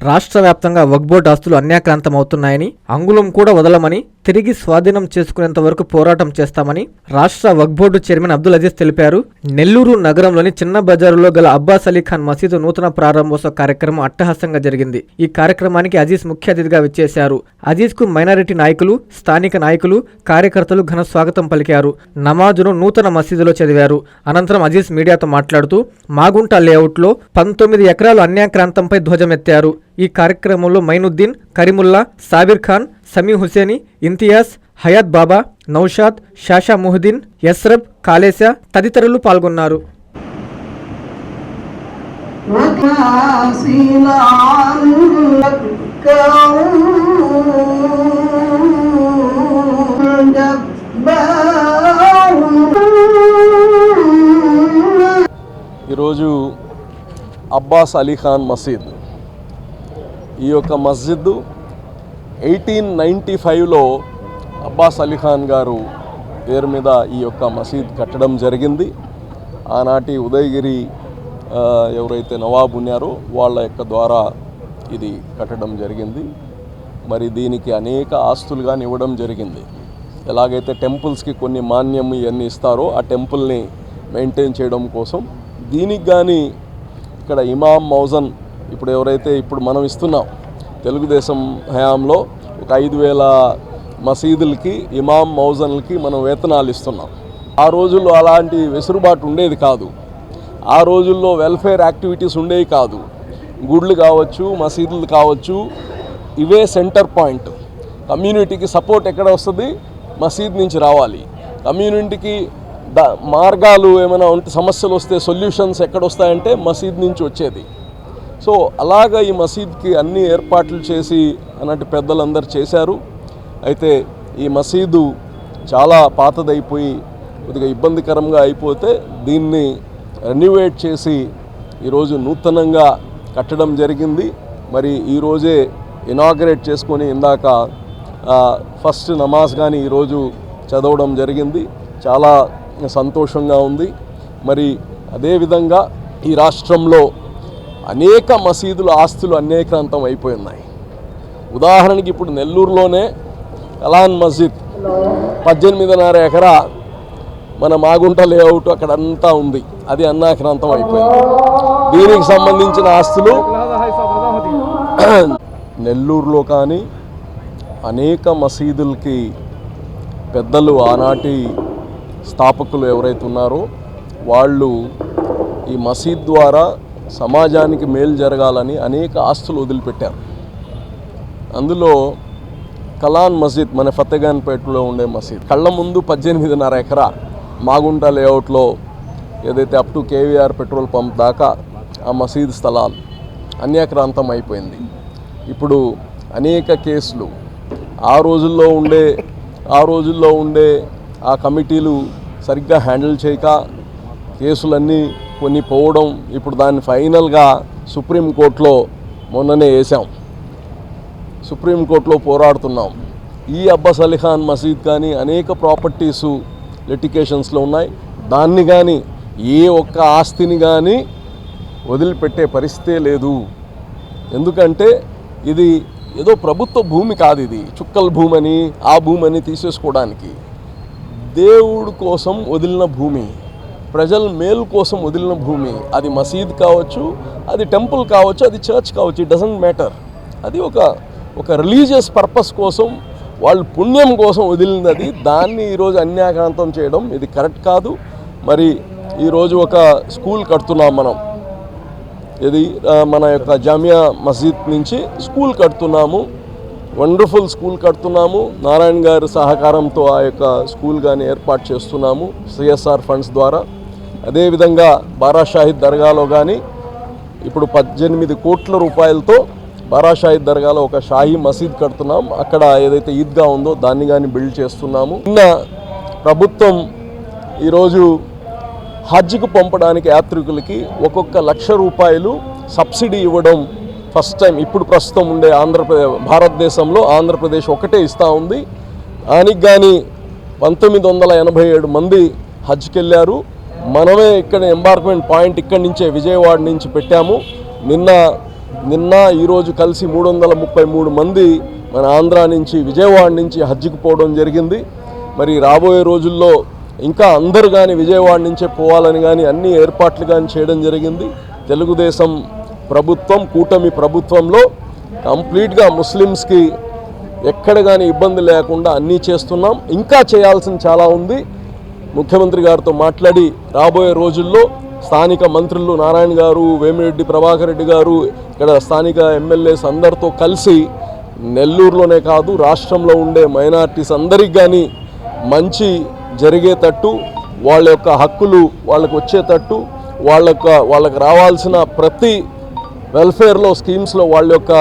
రాష్ట్ర వ్యాప్తంగా వక్ఫ్ బోర్డు ఆస్తులు అన్యాక్రాంతమవుతున్నాయని, అంగుళం కూడా వదలమని, తిరిగి స్వాధీనం చేసుకునేంత వరకు పోరాటం చేస్తామని రాష్ట్ర వక్ఫ్ బోర్డు చైర్మన్ అబ్దుల్ అజీజ్ తెలిపారు. నెల్లూరు నగరంలోని చిన్న బజారులో గల అబ్బాస్ అలీ ఖాన్ మసీదు నూతన ప్రారంభోత్సవ కార్యక్రమం అట్టహాసంగా జరిగింది. ఈ కార్యక్రమానికి అజీజ్ ముఖ్య అతిథిగా విచ్చేశారు. అజీజ్ కు మైనారిటీ నాయకులు, స్థానిక నాయకులు, కార్యకర్తలు ఘన స్వాగతం పలికారు. నమాజును నూతన మసీదులో చదివారు. అనంతరం అజీజ్ మీడియాతో మాట్లాడుతూ మాగుంట లేఅవుట్లో 19 ఎకరాలు అన్యాక్రాంతంపై ధ్వజమెత్తారు. ఈ కార్యక్రమంలో మైనుద్దీన్, కరీముల్లా, సాబిర్ ఖాన్, సమీ హుసేని, ఇంతియాజ్, హయాత్ బాబా, నౌషాద్, షాషా ముహద్దీన్, యస్రబ్, కాలేసా తదితరులు పాల్గొన్నారు. ఈరోజు అబ్బాస్ అలీ ఖాన్ మసీద్, ఈ యొక్క మస్జిద్ 1895లో అబ్బాస్ అలీ ఖాన్ గారు పేరు మీద ఈ యొక్క మసీద్ కట్టడం జరిగింది. ఆనాటి ఉదయగిరి ఎవరైతే నవాబు ఉన్నారో వాళ్ళ యొక్క ద్వారా ఇది కట్టడం జరిగింది. మరి దీనికి అనేక ఆస్తులు కానీ ఇవ్వడం జరిగింది. ఎలాగైతే టెంపుల్స్కి కొన్ని మాన్యం ఇవన్నీ ఇస్తారో ఆ టెంపుల్ని మెయింటైన్ చేయడం కోసం దీనికి కానీ ఇక్కడ ఇమాం మౌజన్ ఇప్పుడు ఎవరైతే ఇప్పుడు మనం ఇస్తున్నాం తెలుగుదేశం హయాంలో ఒక 5,000 మసీదులకి ఇమాం మౌజన్లకి మనం వేతనాలు ఇస్తున్నాం. ఆ రోజుల్లో అలాంటి వెసులుబాటు ఉండేది కాదు. ఆ రోజుల్లో వెల్ఫేర్ యాక్టివిటీస్ ఉండేవి కాదు. గుళ్ళు కావచ్చు, మసీదులు కావచ్చు, ఇవే సెంటర్ పాయింట్. కమ్యూనిటీకి సపోర్ట్ ఎక్కడ వస్తుంది? మసీద్ నుంచి రావాలి. కమ్యూనిటీకి మార్గాలు ఏమైనా ఉంటే సమస్యలు వస్తే సొల్యూషన్స్ ఎక్కడొస్తాయంటే మసీద్ నుంచి వచ్చేది. సో అలాగా ఈ మసీద్కి అన్ని ఏర్పాట్లు చేసి అన్నట్టు పెద్దలందరూ చేశారు. అయితే ఈ మసీదు చాలా పాతదైపోయి కొద్దిగా ఇబ్బందికరంగా అయిపోతే దీన్ని రెన్యువేట్ చేసి ఈరోజు నూతనంగా కట్టడం జరిగింది. మరి ఈరోజే ఇనాగ్రేట్ చేసుకొని ఇందాక ఫస్ట్ నమాజ్ కానీ ఈరోజు చదవడం జరిగింది. చాలా సంతోషంగా ఉంది. మరి అదేవిధంగా ఈ రాష్ట్రంలో అనేక మసీదుల ఆస్తులు అన్యాక్రాంతం అయిపోయి ఉన్నాయి. ఉదాహరణకి ఇప్పుడు నెల్లూరులోనే కలాన్ మస్జిద్ 18.5 ఎకరా మన మాగుంట లేఅవుట్ అక్కడంతా ఉంది, అది అన్యాక్రాంతం అయిపోయింది. దీనికి సంబంధించిన ఆస్తులు నెల్లూరులో కానీ అనేక మసీదులకి పెద్దలు ఆనాటి స్థాపకులు ఎవరైతే ఉన్నారో వాళ్ళు ఈ మసీద్ ద్వారా సమాజానికి మేలు జరగాలని అనేక ఆస్తులు వదిలిపెట్టారు. అందులో కలాన్ మస్జిద్ మన ఫతేగాన్పేటలో ఉండే మసీద్ కళ్ళ ముందు 18.5 ఎకరా మాగుంట లేఅవుట్లో ఏదైతే up to KVR petrol pump దాకా ఆ మసీద్ స్థలాలు అన్యాక్రాంతం అయిపోయింది. ఇప్పుడు అనేక కేసులు ఆ రోజుల్లో ఉండే ఆ కమిటీలు సరిగ్గా హ్యాండిల్ చేయక కేసులన్నీ కొన్ని పోవడం, ఇప్పుడు దాన్ని ఫైనల్గా సుప్రీంకోర్టులో మొన్ననే వేసాం. సుప్రీంకోర్టులో పోరాడుతున్నాం. ఈ అబ్బాస్ అలీ ఖాన్ మసీద్ కానీ అనేక ప్రాపర్టీసు లిటిగేషన్స్లో ఉన్నాయి. దాన్ని కానీ ఏ ఒక్క ఆస్తిని కానీ వదిలిపెట్టే పరిస్థితే లేదు. ఎందుకంటే ఇది ఏదో ప్రభుత్వ భూమి కాదు, ఇది చుక్కల భూమని ఆ భూమని తీసేసుకోవడానికి. దేవుడు కోసం వదిలిన భూమి, ప్రజల మేలు కోసం వదిలిన భూమి. అది మసీద్ కావచ్చు, అది టెంపుల్ కావచ్చు, అది చర్చ్ కావచ్చు, ఇట్ డజంట్ మ్యాటర్. అది ఒక రిలీజియస్ పర్పస్ కోసం, వాళ్ళు పుణ్యం కోసం వదిలినది. అది దాన్ని ఈరోజు అన్యాక్రాంతం చేయడం ఇది కరెక్ట్ కాదు. మరి ఈరోజు ఒక స్కూల్ కడుతున్నాం మనం, ఇది మన యొక్క జామియా మస్జిద్ నుంచి స్కూల్ కడుతున్నాము. వండర్ఫుల్ స్కూల్ కడుతున్నాము. నారాయణ గారి సహకారంతో ఆ యొక్క స్కూల్ కానీ ఏర్పాటు చేస్తున్నాము సిఎస్ఆర్ ఫండ్స్ ద్వారా. అదేవిధంగా బారాషాహిద్ దర్గాలో కానీ ఇప్పుడు 18 కోట్ల రూపాయలతో బారాషాహిద్ దర్గాలో ఒక షాహీ మసీద్ కడుతున్నాం. అక్కడ ఏదైతే ఈద్గా ఉందో దాన్ని కానీ బిల్డ్ చేస్తున్నాము. నిన్న ప్రభుత్వం ఈరోజు హజ్కి పంపడానికి యాత్రికులకి ఒక్కొక్క ₹1,00,000 సబ్సిడీ ఇవ్వడం ఫస్ట్ టైం ఇప్పుడు ప్రస్తుతం ఉండే భారతదేశంలో ఆంధ్రప్రదేశ్ ఒకటే ఇస్తూ ఉంది. దానికి కానీ 1987 మంది హజ్కి వెళ్ళారు. మనమే ఇక్కడ ఎంబార్క్మెంట్ పాయింట్ ఇక్కడి నుంచే విజయవాడ నుంచి పెట్టాము. నిన్న నిన్న ఈరోజు కలిసి 333 మంది మన ఆంధ్ర నుంచి విజయవాడ నుంచి హజ్కి పోవడం జరిగింది. మరి రాబోయే రోజుల్లో ఇంకా అందరూ కానీ విజయవాడ నుంచే పోవాలని కానీ అన్ని ఏర్పాట్లు కానీ చేయడం జరిగింది. తెలుగుదేశం ప్రభుత్వం కూటమి ప్రభుత్వంలో కంప్లీట్గా ముస్లిమ్స్కి ఎక్కడ కానీ ఇబ్బంది లేకుండా అన్నీ చేస్తున్నాం. ఇంకా చేయాల్సిన చాలా ఉంది. ముఖ్యమంత్రి గారితో మాట్లాడి రాబోయే రోజుల్లో స్థానిక మంత్రులు నారాయణ గారు, వేమిరెడ్డి ప్రభాకర్ రెడ్డి గారు, ఇక్కడ స్థానిక ఎమ్మెల్యేస్ అందరితో కలిసి నెల్లూరులోనే కాదు రాష్ట్రంలో ఉండే మైనారిటీస్ అందరికి కానీ మంచి జరిగేటట్టు, వాళ్ళ యొక్క హక్కులు వాళ్ళకు వచ్చేటట్టు, వాళ్ళకు రావాల్సిన ప్రతి వెల్ఫేర్లో స్కీమ్స్లో వాళ్ళ యొక్క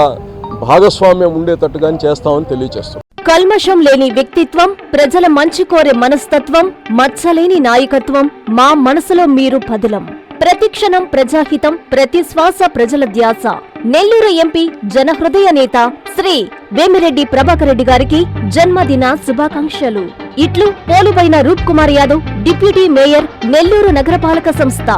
భాగస్వామ్యం ఉండేటట్టుగానే చేస్తామని తెలియజేస్తాం. కల్మషం లేని వ్యక్తిత్వం, ప్రజల మంచి కోరే మనస్తత్వం, మచ్చలేని నాయకత్వం, మా మనసులో మీరు పదిలం. ప్రతిక్షణం ప్రజాహితం, ప్రతి శ్వాస ప్రజల ధ్యాస. నెల్లూరు ఎంపీ జనహృదయ నేత శ్రీ వేమిరెడ్డి ప్రభాకర్ రెడ్డి గారికి జన్మదిన శుభాకాంక్షలు. ఇట్లు పోలుబైన రూప్ కుమార్ యాదవ్, డిప్యూటీ మేయర్, నెల్లూరు నగరపాలక సంస్థ.